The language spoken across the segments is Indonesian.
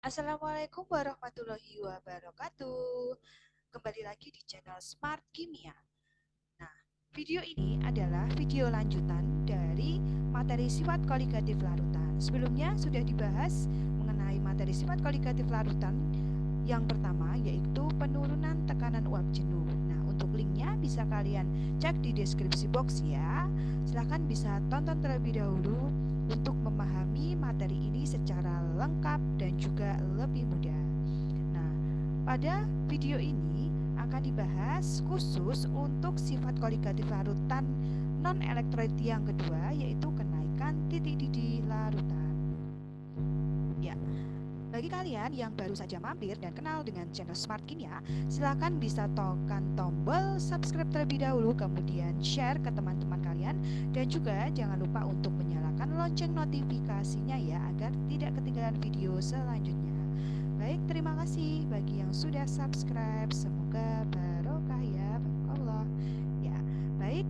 Assalamualaikum warahmatullahi wabarakatuh. Kembali lagi di channel Smart Kimia. Nah, video ini adalah video lanjutan dari materi sifat koligatif larutan. Sebelumnya sudah dibahas mengenai materi sifat koligatif larutan yang pertama, yaitu penurunan tekanan uap jenuh. Nah, untuk linknya bisa kalian cek di deskripsi box ya. Silahkan bisa tonton terlebih dahulu untuk memahami materi ini secara lengkap dan juga lebih mudah. Nah, pada video ini akan dibahas khusus untuk sifat koligatif larutan non-elektrolit yang kedua, yaitu kenaikan titik didih larutan. Ya, bagi kalian yang baru saja mampir dan kenal dengan channel Smart Kimia, silakan bisa tekan tombol subscribe terlebih dahulu, kemudian share ke teman-teman kalian, dan juga jangan lupa untuk menyalakan lonceng notifikasinya ya, agar tidak ketinggalan video selanjutnya. Baik, terima kasih bagi yang sudah subscribe. Semoga barokah ya, Allah. Ya, baik.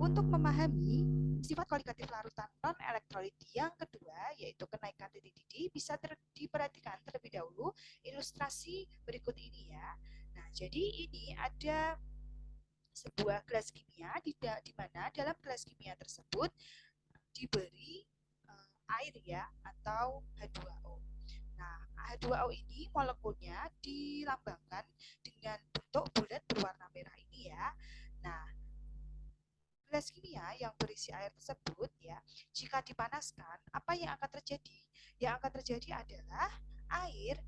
Untuk memahami sifat kualitatif larutan non-elektrolit yang kedua, yaitu kenaikan titik didih, bisa diperhatikan terlebih dahulu ilustrasi berikut ini ya. Nah, jadi ini ada sebuah gelas kimia di mana dalam gelas kimia tersebut diberi air ya, atau H2O. Nah, H2O ini molekulnya dilambangkan dengan bentuk bulat berwarna merah ini ya. Nah, gelas kimia yang berisi air tersebut ya, jika dipanaskan, apa yang akan terjadi? Yang akan terjadi adalah air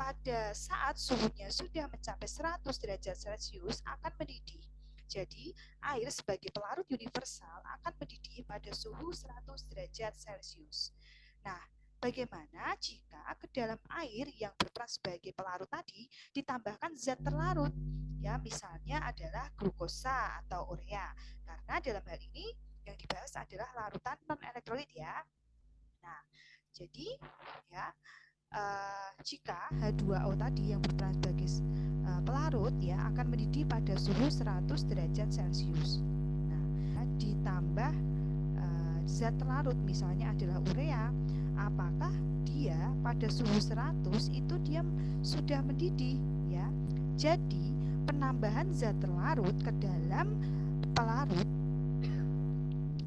pada saat suhunya sudah mencapai 100 derajat Celcius akan mendidih. Jadi, air sebagai pelarut universal akan mendidih pada suhu 100 derajat Celcius. Nah, bagaimana jika ke dalam air yang berperan sebagai pelarut tadi ditambahkan zat terlarut? Ya, misalnya adalah glukosa atau urea. Karena dalam hal ini yang dibahas adalah larutan non-elektrolit ya. Nah, jadi ya, jika H2O tadi yang berperan sebagai pelarut ya akan mendidih pada suhu 100 derajat Celcius. Nah, ditambah zat larut misalnya adalah urea, apakah dia pada suhu 100 itu dia sudah mendidih ya. Jadi penambahan zat larut ke dalam pelarut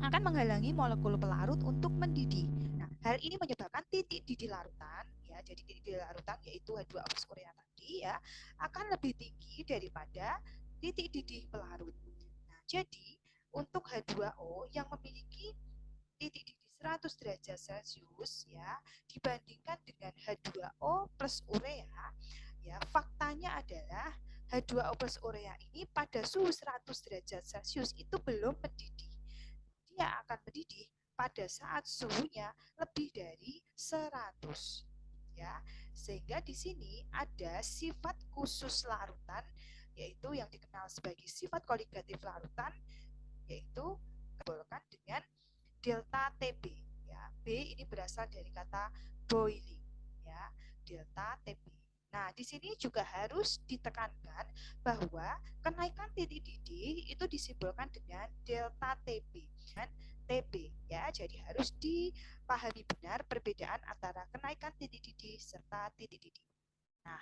akan menghalangi molekul pelarut untuk mendidih. Nah, hal ini menyebabkan titik didih larutan ya, jadi titik didih larutan yaitu H2O plus urea tadi ya akan lebih tinggi daripada titik didih pelarut. Nah, jadi untuk H2O yang memiliki titik didih 100 derajat Celcius ya dibandingkan dengan H2O plus urea ya, faktanya adalah H2O plus urea ini pada suhu 100 derajat Celcius itu belum mendidih. Dia akan mendidih pada saat suhunya lebih dari 100 ya. Sehingga di sini ada sifat khusus larutan yaitu yang dikenal sebagai sifat koligatif larutan, yaitu dibolkan dengan delta TB ya. B ini berasal dari kata boiling ya, delta TB. Nah, di sini juga harus ditekankan bahwa kenaikan titik didih itu disimbolkan dengan delta TB dan TB ya. Jadi harus dipahami benar perbedaan antara kenaikan titik didih serta titik didih. Nah,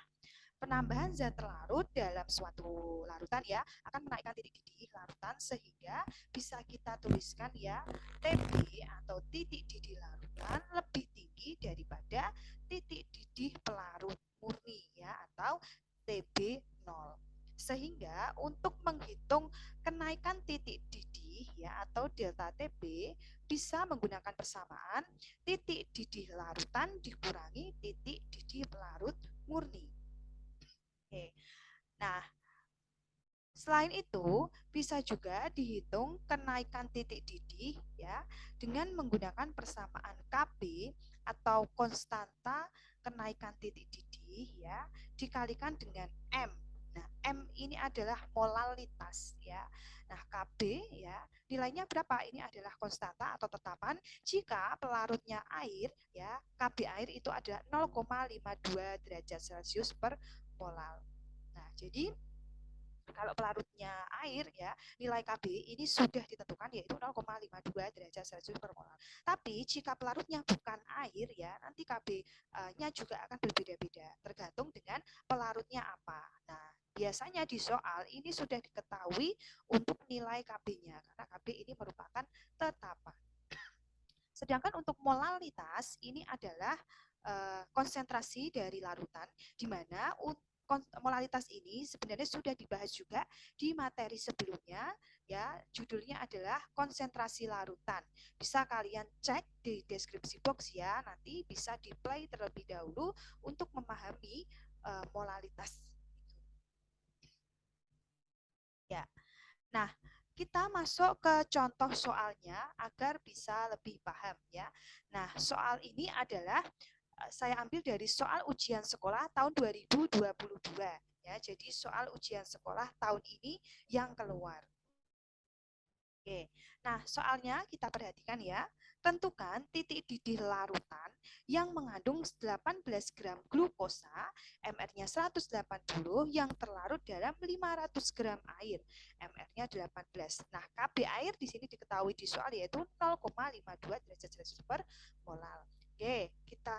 penambahan zat larut dalam suatu larutan ya akan menaikkan titik didih larutan sehingga bisa kita tuliskan ya TB atau titik didih larutan lebih tinggi daripada titik didih pelarut murni ya, atau TB 0. Sehingga untuk menghitung kenaikan titik didih ya atau delta TB bisa menggunakan persamaan titik didih larutan dikurangi titik didih pelarut murni. Oke. Nah, selain itu bisa juga dihitung kenaikan titik didih ya dengan menggunakan persamaan Kb atau konstanta kenaikan titik didih ya dikalikan dengan M. Nah, M ini adalah molalitas ya. Nah, Kb ya nilainya berapa? Ini adalah konstanta atau tetapan jika pelarutnya air ya, Kb air itu adalah 0,52 derajat Celcius per molal. Nah, jadi Kalau pelarutnya air ya, nilai Kb ini sudah ditentukan yaitu 0,52 derajat Celcius per molar. Tapi jika pelarutnya bukan air ya, nanti Kb-nya juga akan berbeda-beda tergantung dengan pelarutnya apa. Nah, biasanya di soal ini sudah diketahui untuk nilai Kb-nya karena Kb ini merupakan tetapan. Sedangkan untuk molalitas ini adalah konsentrasi dari larutan di mana molalitas ini sebenarnya sudah dibahas juga di materi sebelumnya ya, judulnya adalah konsentrasi larutan. Bisa kalian cek di deskripsi box ya, nanti bisa di play terlebih dahulu untuk memahami molalitas. Ya. Nah, kita masuk ke contoh soalnya agar bisa lebih paham ya. Nah, soal ini adalah saya ambil dari soal ujian sekolah tahun 2022 ya. Jadi soal ujian sekolah tahun ini yang keluar. Oke. Nah, soalnya kita perhatikan ya. Tentukan titik didih larutan yang mengandung 18 gram glukosa, MR-nya 180 yang terlarut dalam 500 gram air, MR-nya 18. Nah, Kb air di sini diketahui di soal yaitu 0,52 derajat Celcius per molar. Oke, kita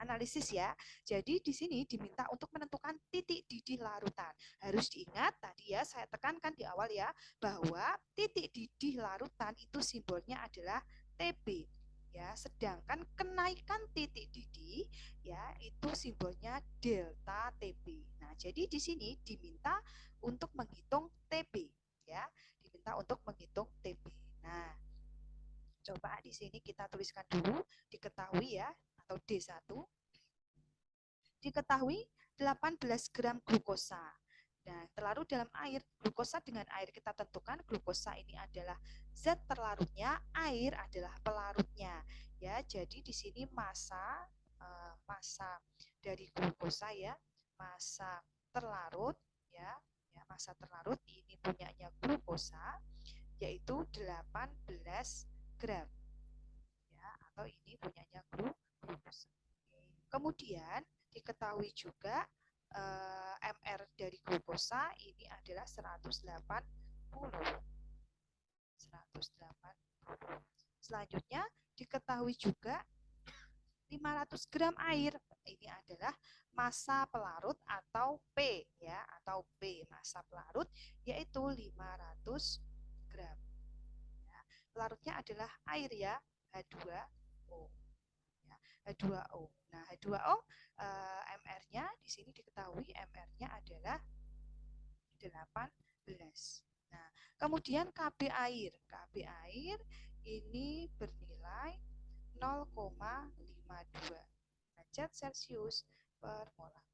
analisis ya. Jadi di sini diminta untuk menentukan titik didih larutan. Harus diingat tadi ya saya tekankan di awal ya bahwa titik didih larutan itu simbolnya adalah Tb ya. Sedangkan kenaikan titik didih ya itu simbolnya delta Tb. Nah, jadi di sini diminta untuk menghitung Tb ya. Diminta untuk menghitung Tb. Nah, coba di sini kita tuliskan dulu diketahui ya atau D1 diketahui 18 gram glukosa. Nah, terlarut dalam air, glukosa dengan air kita tentukan glukosa ini adalah zat terlarutnya, air adalah pelarutnya. Ya, jadi di sini massa dari glukosa ya, massa terlarut ya, massa terlarut ini punyanya glukosa yaitu 18 gram. Ya, atau ini punyanya glukosa. Kemudian diketahui juga MR dari glukosa ini adalah 180. Selanjutnya diketahui juga 500 gram air ini adalah massa pelarut atau P ya, atau P massa pelarut yaitu 500 gram. Ya, pelarutnya adalah air ya, H2O. H2O. Nah, H2O MR-nya di sini diketahui MR-nya adalah 18. Nah, kemudian Kb air. Kb air ini bernilai 0,52 derajat Celcius per molar.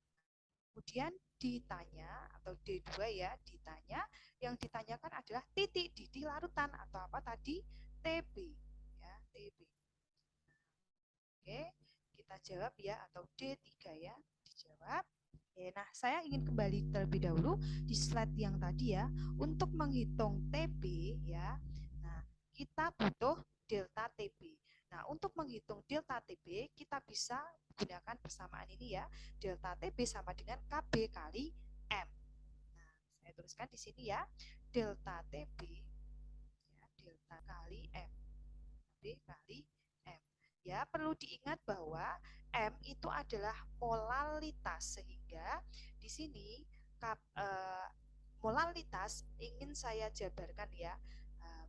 Kemudian ditanya atau D2 ya, ditanya yang ditanyakan adalah titik didih larutan atau apa tadi? Tb ya, Tb. Oke, kita jawab ya atau D3 ya, dijawab. Oke, nah saya ingin kembali terlebih dahulu di slide yang tadi ya. Untuk menghitung TB ya, nah kita butuh delta TB. Nah, untuk menghitung delta TB, kita bisa gunakan persamaan ini ya. Delta TB sama dengan KB kali M. Nah, saya tuliskan di sini ya. Delta TB, ya, delta kali M. TB kali M. Ya, perlu diingat bahwa M itu adalah molalitas, sehingga di sini molalitas ingin saya jabarkan ya,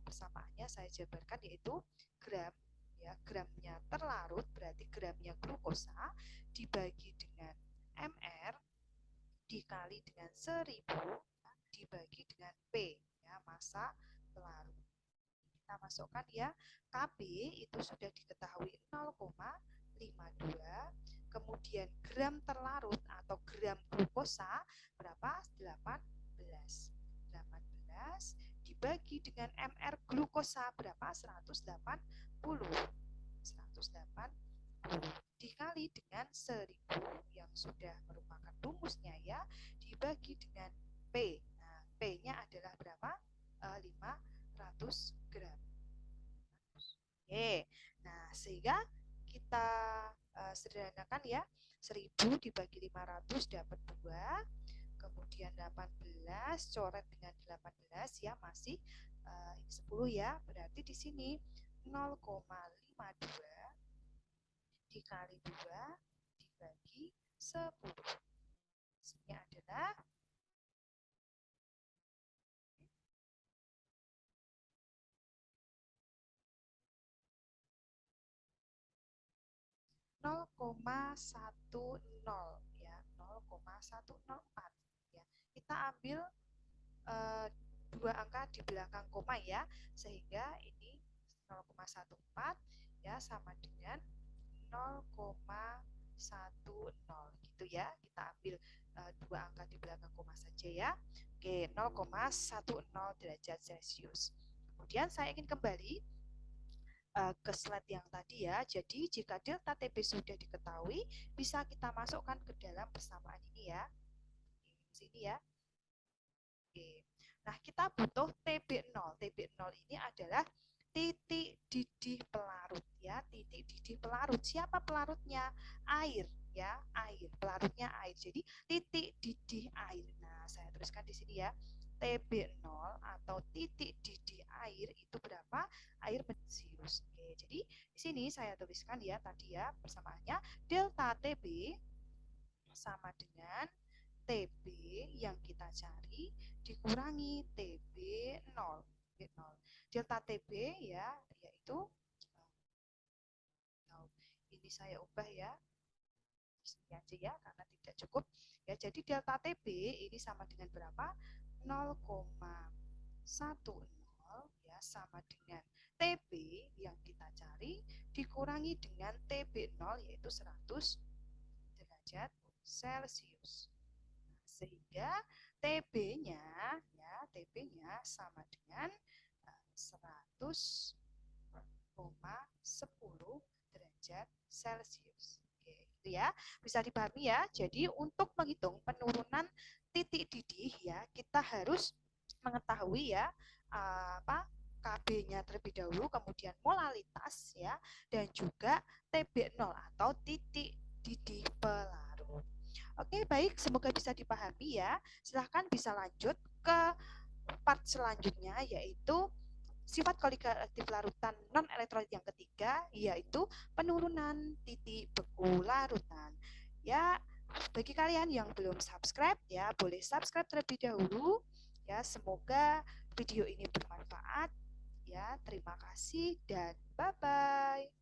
persamaannya saya jabarkan yaitu gram ya, gramnya terlarut berarti gramnya glukosa dibagi dengan MR dikali dengan 1000 dibagi dengan P ya, massa pelarut. Kita masukkan ya, Kb itu sudah diketahui 0,52, kemudian gram terlarut atau gram glukosa berapa? 18. 18 dibagi dengan MR glukosa berapa? 180. 180 dikali dengan 1000 yang sudah merupakan rumusnya ya, dibagi dengan P. Nah, P-nya adalah berapa? 500 gram. Oke, nah sehingga kita sederhanakan ya, 1000 dibagi 500 dapat 2, kemudian 18 coret dengan 18 ya, masih ini 10 ya, berarti di sini 0,52 dikali 2 dibagi 10. Hasilnya adalah 0,10 ya, 0,104 ya. Kita ambil dua angka di belakang koma ya, sehingga ini 0,14 ya sama dengan 0,10 gitu ya. Kita ambil dua angka di belakang koma saja ya. Oke, 0,10 derajat Celcius. Kemudian saya ingin kembali ke slide yang tadi ya. Jadi jika delta TB sudah diketahui, bisa kita masukkan ke dalam persamaan ini ya. Di sini ya. Oke. Nah, kita butuh TB0. TB0 ini adalah titik didih pelarut ya, titik didih pelarut. Siapa pelarutnya? Air ya, air. Pelarutnya air. Jadi titik didih air. Nah, saya tuliskan di sini ya. TB0 atau titik didih air itu berapa? Air Celcius. Oke, jadi di sini saya tuliskan ya tadi ya persamaannya delta TB sama dengan TB yang kita cari dikurangi TB0. Delta TB ya, yaitu ini saya ubah ya, di sini aja ya karena tidak cukup ya. Jadi delta TB ini sama dengan berapa? 0,10 ya, sama dengan TB yang kita cari dikurangi dengan TB0 yaitu 100 derajat Celcius. Sehingga TB-nya ya, TB-nya sama dengan 100,10 derajat Celcius. Oke, itu ya. Bisa dipahami ya. Jadi untuk menghitung penurunan titik didih ya, kita harus mengetahui ya apa KB-nya terlebih dahulu, kemudian molalitas ya, dan juga TB0 atau titik didih pelarut. Oke, baik, semoga bisa dipahami ya. Silahkan bisa lanjut ke part selanjutnya, yaitu sifat koligatif larutan non-elektrolit yang ketiga, yaitu penurunan titik beku larutan. Ya, bagi kalian yang belum subscribe, ya boleh subscribe terlebih dahulu. Ya, semoga video ini bermanfaat. Ya, terima kasih dan bye-bye.